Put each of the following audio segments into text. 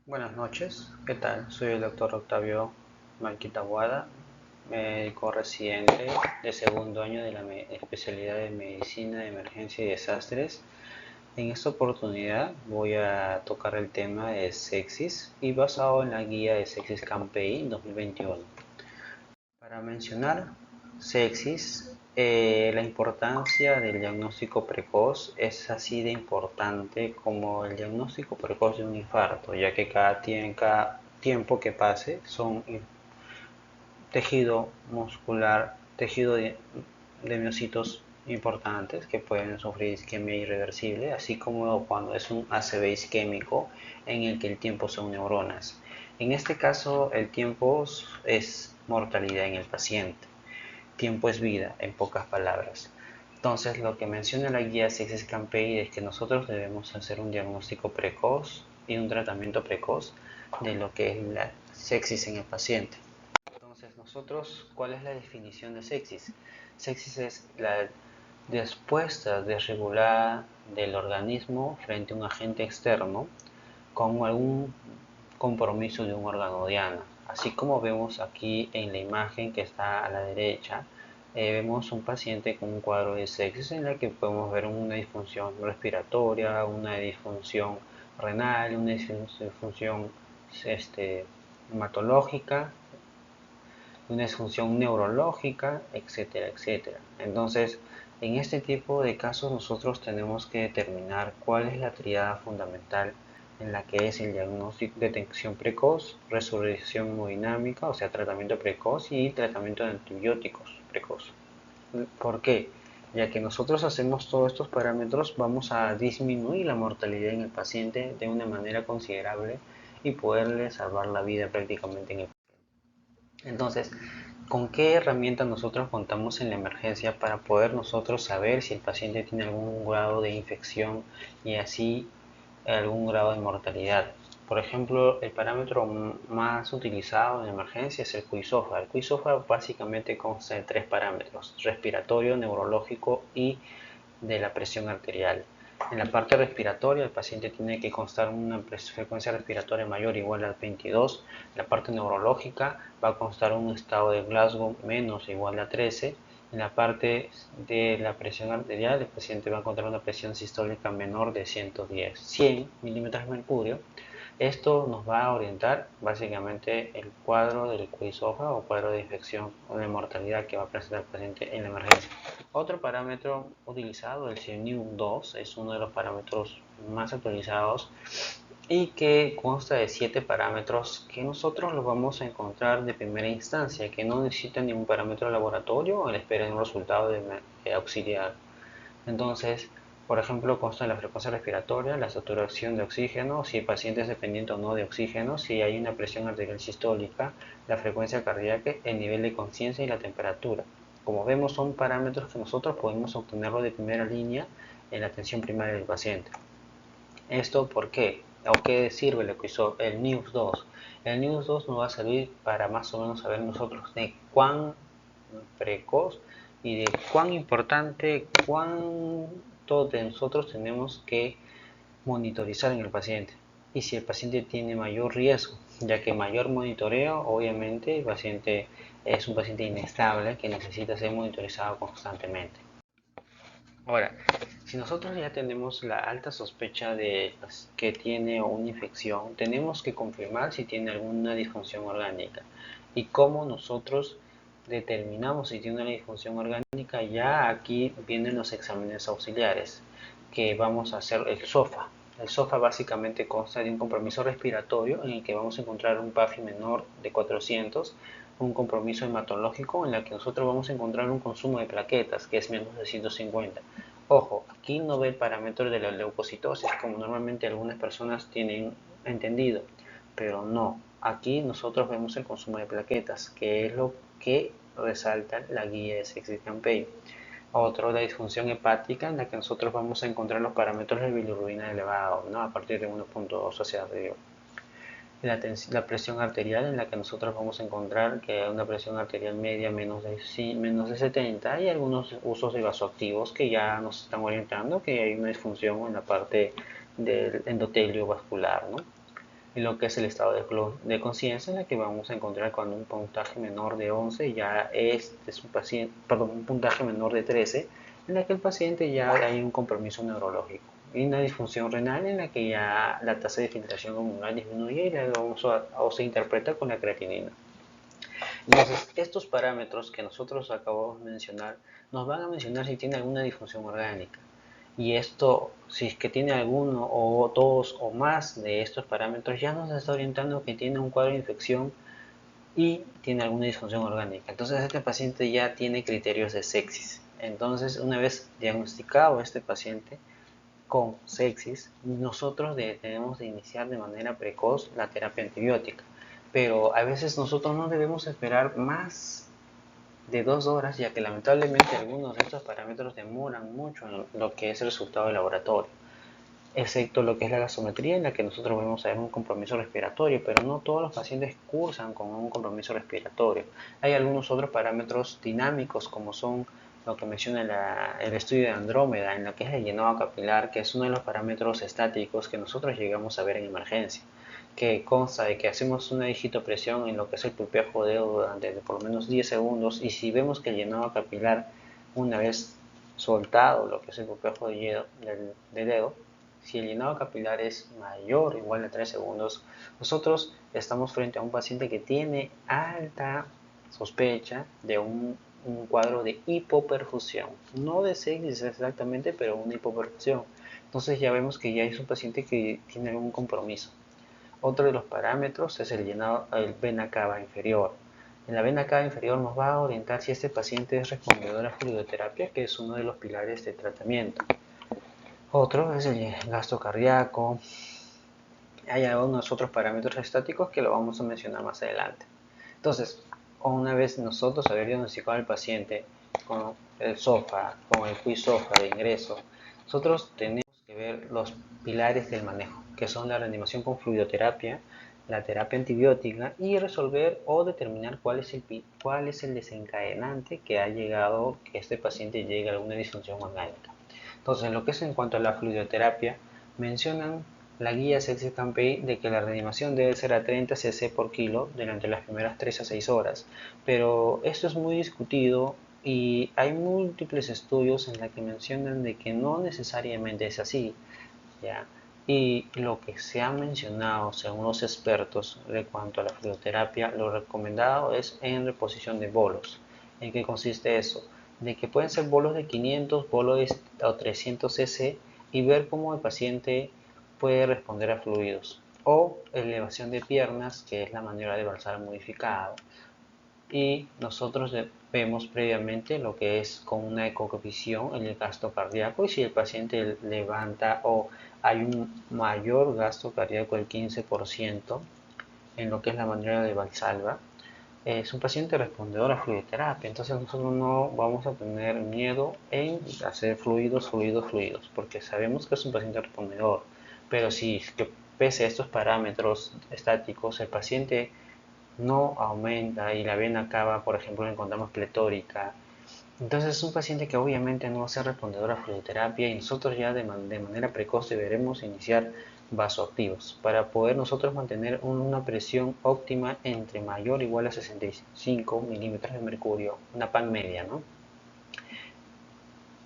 Buenas noches, ¿qué tal? Soy el doctor Octavio Malquita Guada, médico residente de segundo año de la especialidad de Medicina de Emergencia y Desastres. En esta oportunidad voy a tocar el tema de sepsis y basado en la guía de Sepsis Campaign 2021. Para mencionar sepsis, la importancia del diagnóstico precoz es así de importante como el diagnóstico precoz de un infarto, ya que cada tiempo que pase son tejido muscular, tejido de miocitos importantes que pueden sufrir isquemia irreversible, así como cuando es un ACV isquémico en el que el tiempo son neuronas. En este caso, el tiempo es mortalidad en el paciente. Tiempo es vida, en pocas palabras. Entonces, lo que menciona la guía Sepsis Campaign es que nosotros debemos hacer un diagnóstico precoz y un tratamiento precoz de lo que es la sepsis en el paciente. Entonces, ¿cuál es la definición de sepsis? Sepsis es la respuesta desregulada del organismo frente a un agente externo con algún compromiso de un órgano diana. Así como vemos aquí en la imagen que está a la derecha, vemos un paciente con un cuadro de sepsis en la que podemos ver una disfunción respiratoria, una disfunción renal, una disfunción hematológica, una disfunción neurológica, etcétera, etcétera. Entonces, en este tipo de casos nosotros tenemos que determinar cuál es la tríada fundamental en la que es el diagnóstico, detección precoz, resolución hemodinámica, o sea, tratamiento precoz y tratamiento de antibióticos precoz. ¿Por qué? Ya que nosotros hacemos todos estos parámetros, vamos a disminuir la mortalidad en el paciente de una manera considerable y poderle salvar la vida prácticamente en el entonces, ¿con qué herramientas nosotros contamos en la emergencia para poder nosotros saber si el paciente tiene algún grado de infección y así algún grado de mortalidad? Por ejemplo, el parámetro más utilizado en emergencia es el QI-SOFA. El QI-SOFA básicamente consta de tres parámetros: respiratorio, neurológico y de la presión arterial. En la parte respiratoria, el paciente tiene que constar una frecuencia respiratoria mayor o igual a 22. En la parte neurológica va a constar un estado de Glasgow menos o igual a 13. En la parte de la presión arterial, el paciente va a encontrar una presión sistólica menor de 100 milímetros de mercurio. Esto nos va a orientar básicamente el cuadro del QI-SOFA o cuadro de infección o de mortalidad que va a presentar el paciente en la emergencia. Otro parámetro utilizado, el CNIU-2, es uno de los parámetros más actualizados y que consta de 7 parámetros que nosotros los vamos a encontrar de primera instancia, que no necesitan ningún parámetro de laboratorio a la espera de un resultado de auxiliar. Entonces, por ejemplo, consta de la frecuencia respiratoria, la saturación de oxígeno, si el paciente es dependiente o no de oxígeno, si hay una presión arterial sistólica, la frecuencia cardíaca, el nivel de conciencia y la temperatura. Como vemos, son parámetros que nosotros podemos obtenerlo de primera línea en la atención primaria del paciente. ¿Esto por qué? ¿O qué sirve el NIUS2? El NIUS2 nos va a servir para más o menos saber nosotros de cuán precoz y de cuán importante, cuánto de nosotros tenemos que monitorizar en el paciente. Y si el paciente tiene mayor riesgo, ya que mayor monitoreo, obviamente el paciente es un paciente inestable que necesita ser monitorizado constantemente. Ahora, si nosotros ya tenemos la alta sospecha de que tiene una infección, tenemos que confirmar si tiene alguna disfunción orgánica. ¿Y cómo nosotros determinamos si tiene una disfunción orgánica? Ya aquí vienen los exámenes auxiliares, que vamos a hacer el SOFA. El SOFA básicamente consta de un compromiso respiratorio en el que vamos a encontrar un PAFI menor de 400, un compromiso hematológico en el que nosotros vamos a encontrar un consumo de plaquetas que es menos de 150. Ojo, aquí no ve el parámetro de la leucocitosis como normalmente algunas personas tienen entendido, pero no. Aquí nosotros vemos el consumo de plaquetas, que es lo que resalta la guía de Sepsis Campaign. Otro, la disfunción hepática, en la que nosotros vamos a encontrar los parámetros de bilirrubina elevados, ¿no? A partir de 1.2 hacia arriba. La presión arterial, en la que nosotros vamos a encontrar que hay una presión arterial media menos de 70 y algunos usos de vasoactivos que ya nos están orientando que hay una disfunción en la parte del endotelio vascular, ¿no? en lo que es el estado de conciencia, en la que vamos a encontrar cuando un puntaje menor de 11 ya es un paciente, perdón, un puntaje menor de 13, en la que el paciente ya hay un compromiso neurológico y una disfunción renal en la que ya la tasa de filtración glomerular disminuye y o se interpreta con la creatinina. Entonces, estos parámetros que nosotros acabamos de mencionar nos van a mencionar si tiene alguna disfunción orgánica. Y esto, si es que tiene alguno o dos o más de estos parámetros, ya nos está orientando que tiene un cuadro de infección y tiene alguna disfunción orgánica. Entonces, este paciente ya tiene criterios de sepsis. Entonces, una vez diagnosticado este paciente con sepsis, nosotros tenemos de iniciar de manera precoz la terapia antibiótica. Pero a veces nosotros no debemos esperar más de 2 horas, ya que lamentablemente algunos de estos parámetros demoran mucho en lo que es el resultado del laboratorio, excepto lo que es la gasometría, en la que nosotros vamos a ver un compromiso respiratorio, pero no todos los pacientes cursan con un compromiso respiratorio. Hay algunos otros parámetros dinámicos, como son lo que menciona el estudio de Andrómeda, en lo que es el llenado capilar, que es uno de los parámetros estáticos que nosotros llegamos a ver en emergencia, que consta de que hacemos una digitopresión en lo que es el pulpejo de dedo durante por lo menos 10 segundos, y si vemos que el llenado capilar, una vez soltado lo que es el pulpejo de dedo, si el llenado capilar es mayor o igual a 3 segundos, nosotros estamos frente a un paciente que tiene alta sospecha de un cuadro de hipoperfusión. No de sepsis exactamente, pero una hipoperfusión. Entonces ya vemos que ya es un paciente que tiene algún compromiso. Otro de los parámetros es el vena cava inferior. En la vena cava inferior nos va a orientar si este paciente es respondedor a fluidoterapia, que es uno de los pilares de tratamiento. Otro es el gasto cardíaco. Hay algunos otros parámetros estáticos que lo vamos a mencionar más adelante. Entonces, una vez nosotros haber diagnosticado al paciente con el SOFA, con el QI-SOFA de ingreso, nosotros tenemos que ver los pilares del manejo, que son la reanimación con fluidoterapia, la terapia antibiótica y resolver o determinar cuál es el desencadenante que ha llegado que este paciente llegue a alguna disfunción orgánica. Entonces, lo que es en cuanto a la fluidoterapia, mencionan la guía Sepsis Campaign de que la reanimación debe ser a 30 cc por kilo durante las primeras 3 a 6 horas, pero esto es muy discutido y hay múltiples estudios en los que mencionan de que no necesariamente es así, ¿ya? Y lo que se ha mencionado según los expertos en cuanto a la fluidoterapia, lo recomendado es en reposición de bolos. ¿En qué consiste eso? De que pueden ser bolos de 500, bolos o 300 cc y ver cómo el paciente puede responder a fluidos. O elevación de piernas, que es la maniobra de balsar modificado. Y nosotros vemos previamente lo que es con una ecovisión el gasto cardíaco, y si el paciente levanta o hay un mayor gasto cardíaco del 15% en lo que es la maniobra de Valsalva, es un paciente respondedor a fluidoterapia. Entonces nosotros no vamos a tener miedo en hacer fluidos, porque sabemos que es un paciente respondedor. Pero si es que pese a estos parámetros estáticos el paciente no aumenta y la vena cava, por ejemplo, la encontramos pletórica, entonces es un paciente que obviamente no va a ser respondedor a fluidoterapia, y nosotros ya de manera precoz deberemos iniciar vasoactivos para poder nosotros mantener una presión óptima entre mayor o igual a 65 milímetros de mercurio, una PAN media, ¿no?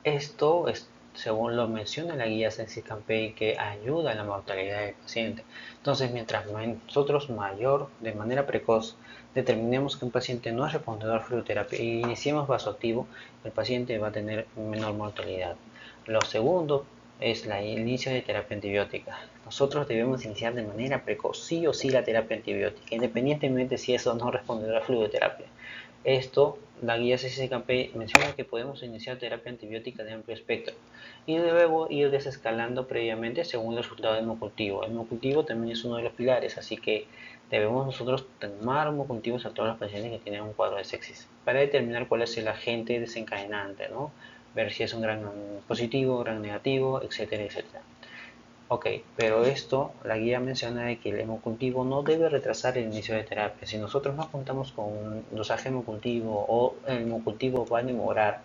Esto es según lo menciona la guía Sepsis Campaign, que ayuda a la mortalidad del paciente. Entonces, mientras nosotros de manera precoz determinemos que un paciente no es respondedor a fluidoterapia y iniciemos vasoactivo, el paciente va a tener menor mortalidad. Lo segundo es el inicio de terapia antibiótica. Nosotros debemos iniciar de manera precoz, sí o sí, la terapia antibiótica, independientemente si eso no responde a la fluidoterapia. Esto, la guía CCCKP menciona que podemos iniciar terapia antibiótica de amplio espectro y luego ir desescalando previamente según el resultado del hemocultivo. El hemocultivo también es uno de los pilares, así que debemos nosotros tomar hemocultivos a todos los pacientes que tienen un cuadro de sepsis para determinar cuál es el agente desencadenante, ¿no? Ver si es un gran positivo, gran negativo, etcétera, etcétera. Ok, pero esto, la guía menciona de que el hemocultivo no debe retrasar el inicio de terapia. Si nosotros no contamos con un dosaje hemocultivo o el hemocultivo va a demorar,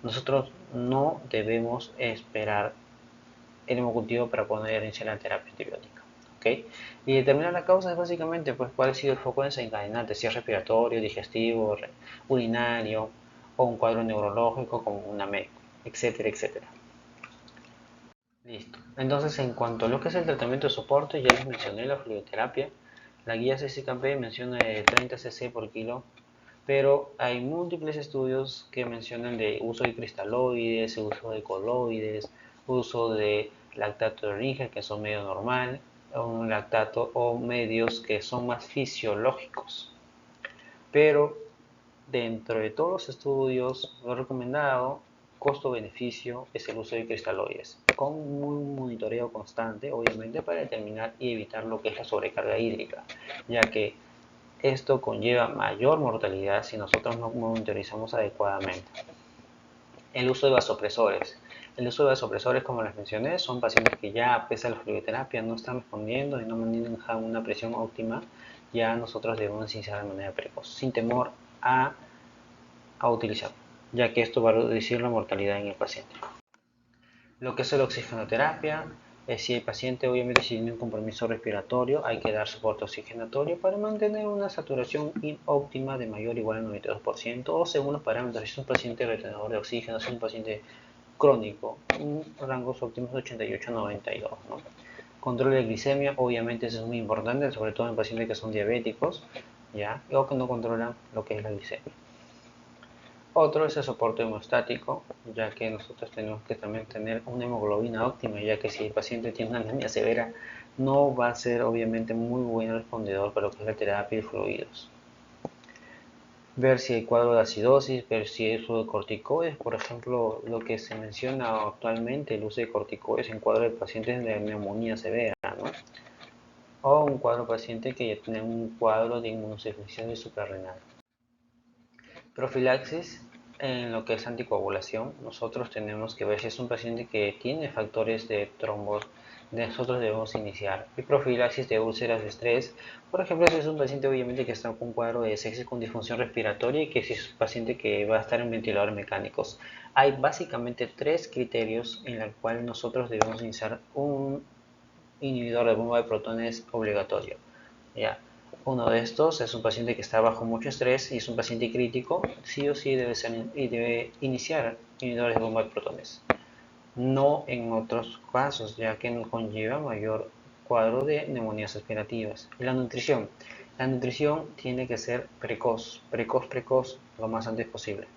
nosotros no debemos esperar el hemocultivo para poder iniciar la terapia antibiótica. ¿Ok? Y determinar la causa es básicamente pues cuál ha sido el foco desencadenante, si es respiratorio, digestivo, urinario o un cuadro neurológico como una MEC, etcétera, etcétera. Listo. Entonces, en cuanto a lo que es el tratamiento de soporte, ya les mencioné la fluidoterapia. La guía CCKP menciona de 30 cc por kilo, pero hay múltiples estudios que mencionan de uso de cristaloides, uso de coloides, uso de lactato de Ringer, que son medio normal, o un lactato o medios que son más fisiológicos. Pero dentro de todos los estudios, lo recomendado, costo-beneficio, es el uso de cristaloides, con un monitoreo constante, obviamente, para determinar y evitar lo que es la sobrecarga hídrica, ya que esto conlleva mayor mortalidad si nosotros no monitorizamos adecuadamente. El uso de vasopresores. El uso de vasopresores, como les mencioné, son pacientes que ya, pese a la fluidoterapia, no están respondiendo y no manejan una presión óptima. Ya nosotros debemos iniciar de manera precoz, sin temor a utilizarlo, ya que esto va a reducir la mortalidad en el paciente. Lo que es la oxigenoterapia, si el paciente obviamente tiene un compromiso respiratorio, hay que dar soporte oxigenatorio para mantener una saturación óptima de mayor o igual al 92% o según los parámetros. Si es un paciente retenedor de oxígeno, si es un paciente crónico, rangos óptimos de 88 a 92, ¿no? Control de glicemia, obviamente eso es muy importante, sobre todo en pacientes que son diabéticos, ¿ya? O que no controlan lo que es la glicemia. Otro es el soporte hemostático, ya que nosotros tenemos que también tener una hemoglobina óptima, ya que si el paciente tiene una anemia severa, no va a ser obviamente muy buen respondedor para lo que es la terapia de fluidos. Ver si hay cuadro de acidosis, ver si hay uso de corticoides, por ejemplo, lo que se menciona actualmente, el uso de corticoides en cuadro de pacientes de neumonía severa, ¿no? O un cuadro paciente que ya tiene un cuadro de inmunosuficiencia suprarrenal. Profilaxis en lo que es anticoagulación, nosotros tenemos que ver si es un paciente que tiene factores de trombos, nosotros debemos iniciar. Y profilaxis de úlceras de estrés, por ejemplo, si es un paciente obviamente que está con un cuadro de sepsis con disfunción respiratoria y que si es un paciente que va a estar en ventiladores mecánicos. Hay básicamente 3 criterios en los cuales nosotros debemos iniciar un inhibidor de bomba de protones obligatorio. ¿Ya? Uno de estos es un paciente que está bajo mucho estrés y es un paciente crítico, sí o sí debe iniciar inhibidores de bomba de protones. No en otros casos, ya que no conlleva mayor cuadro de neumonías aspirativas. Y la nutrición. La nutrición tiene que ser precoz, lo más antes posible.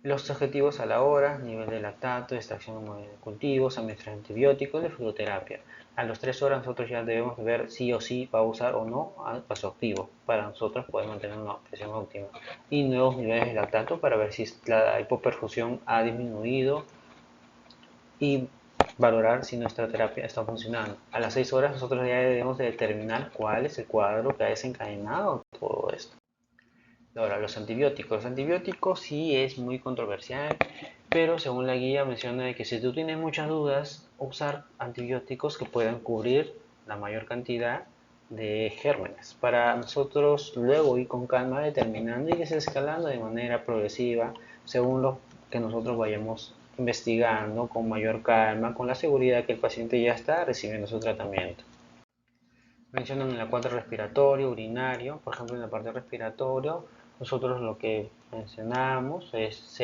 Los objetivos a la hora, nivel de lactato, extracción de cultivos, administración de antibióticos, de fluidoterapia. A las 3 horas nosotros ya debemos ver si o sí va a usar o no vasoactivo para nosotros poder mantener una presión óptima. Y nuevos niveles de lactato para ver si la hipoperfusión ha disminuido y valorar si nuestra terapia está funcionando. A las 6 horas nosotros ya debemos de determinar cuál es el cuadro que ha desencadenado todo esto. Ahora, los antibióticos. Los antibióticos sí es muy controversial, pero según la guía menciona que si tú tienes muchas dudas, usar antibióticos que puedan cubrir la mayor cantidad de gérmenes para nosotros luego ir con calma determinando y desescalando de manera progresiva según lo que nosotros vayamos investigando con mayor calma, con la seguridad que el paciente ya está recibiendo su tratamiento. Mencionan en la parte respiratorio, urinario, por ejemplo en la parte respiratorio, nosotros lo que mencionamos es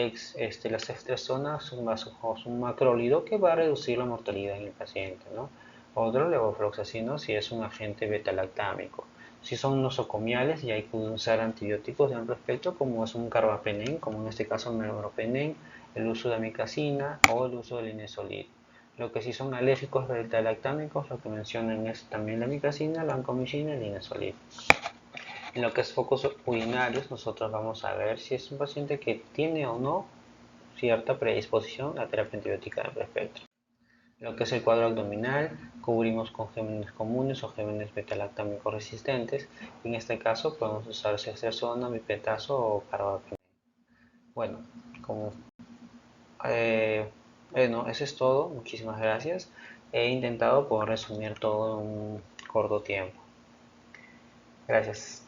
la ceftriaxona es un macrólido que va a reducir la mortalidad en el paciente, ¿no? Otro, levofloxacino, si es un agente beta-lactámico. Si son nosocomiales, ya hay que usar antibióticos de amplio espectro, como es un carbapenem, como en este caso el meropenem, el uso de amicacina o el uso del linezolid. Lo que sí son alérgicos beta-lactámicos, lo que mencionan es también la amicacina, la vancomicina y el linezolid. En lo que es focos urinarios, nosotros vamos a ver si es un paciente que tiene o no cierta predisposición a terapia antibiótica de amplio espectro. En lo que es el cuadro abdominal, cubrimos con gérmenes comunes o gérmenes beta-lactámicos resistentes. En este caso podemos usar ceftriaxona, mipetazo o carbapenem. Bueno, como bueno, eso es todo. Muchísimas gracias. He intentado poder resumir todo en un corto tiempo. Gracias.